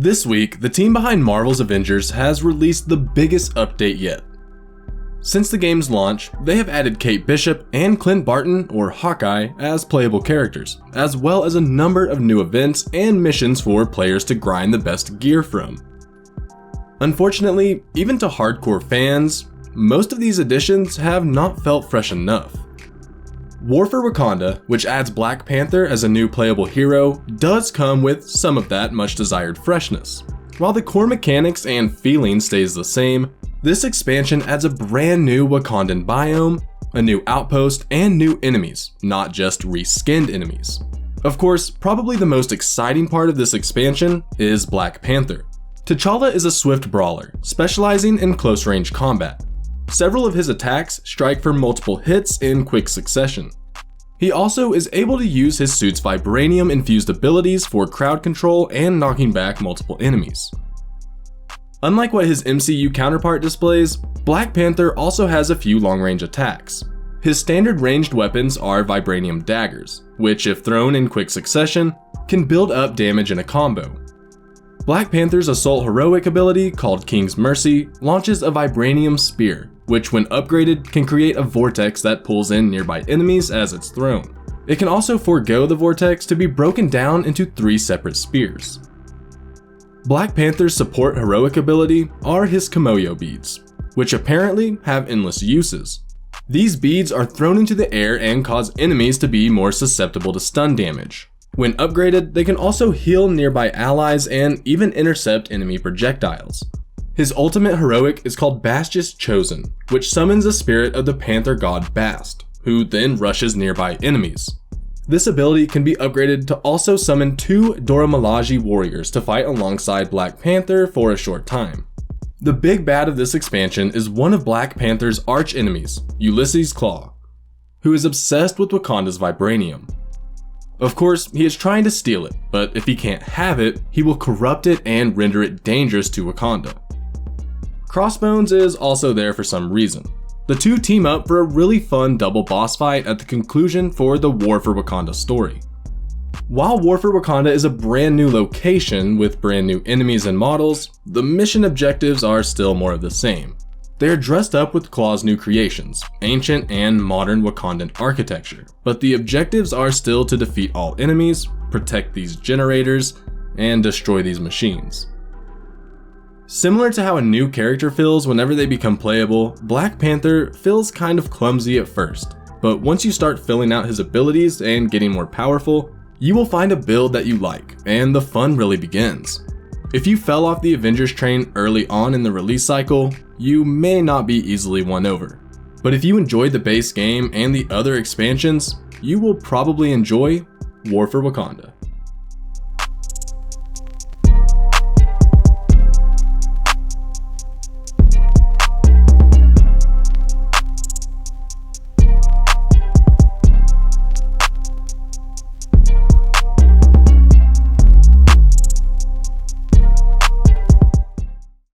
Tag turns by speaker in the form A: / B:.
A: This week, the team behind Marvel's Avengers has released the biggest update yet. Since the game's launch, they have added Kate Bishop and Clint Barton, or Hawkeye, as playable characters, as well as a number of new events and missions for players to grind the best gear from. Unfortunately, even to hardcore fans, most of these additions have not felt fresh enough. For Wakanda, which adds Black Panther as a new playable hero, does come with some of that much desired freshness. While the core mechanics and feeling stays the same, this expansion adds a brand new Wakandan biome, a new outpost, and new enemies, not just reskinned enemies. Of course, probably the most exciting part of this expansion is Black Panther. T'Challa is a swift brawler, specializing in close-range combat. Several of his attacks strike for multiple hits in quick succession. He also is able to use his suit's vibranium-infused abilities for crowd control and knocking back multiple enemies. Unlike what his MCU counterpart displays, Black Panther also has a few long-range attacks. His standard ranged weapons are vibranium daggers, which if thrown in quick succession, can build up damage in a combo. Black Panther's assault heroic ability, called King's Mercy, launches a vibranium spear, which when upgraded can create a vortex that pulls in nearby enemies as it's thrown. It can also forego the vortex to be broken down into 3 separate spears. Black Panther's support heroic ability are his Kimoyo beads, which apparently have endless uses. These beads are thrown into the air and cause enemies to be more susceptible to stun damage. When upgraded, they can also heal nearby allies and even intercept enemy projectiles. His ultimate heroic is called Bast's Chosen, which summons a spirit of the panther god Bast, who then rushes nearby enemies. This ability can be upgraded to also summon 2 Dora Milaje warriors to fight alongside Black Panther for a short time. The big bad of this expansion is one of Black Panther's arch enemies, Ulysses Claw, who is obsessed with Wakanda's vibranium. Of course, he is trying to steal it, but if he can't have it, he will corrupt it and render it dangerous to Wakanda. Crossbones is also there for some reason. The two team up for a really fun double boss fight at the conclusion for the For Wakanda story. While For Wakanda is a brand new location with brand new enemies and models, the mission objectives are still more of the same. They are dressed up with Claw's new creations, ancient and modern Wakandan architecture, but the objectives are still to defeat all enemies, protect these generators, and destroy these machines. Similar to how a new character feels whenever they become playable, Black Panther feels kind of clumsy at first, but once you start filling out his abilities and getting more powerful, you will find a build that you like, and the fun really begins. If you fell off the Avengers train early on in the release cycle, you may not be easily won over. But if you enjoyed the base game and the other expansions, you will probably enjoy For Wakanda.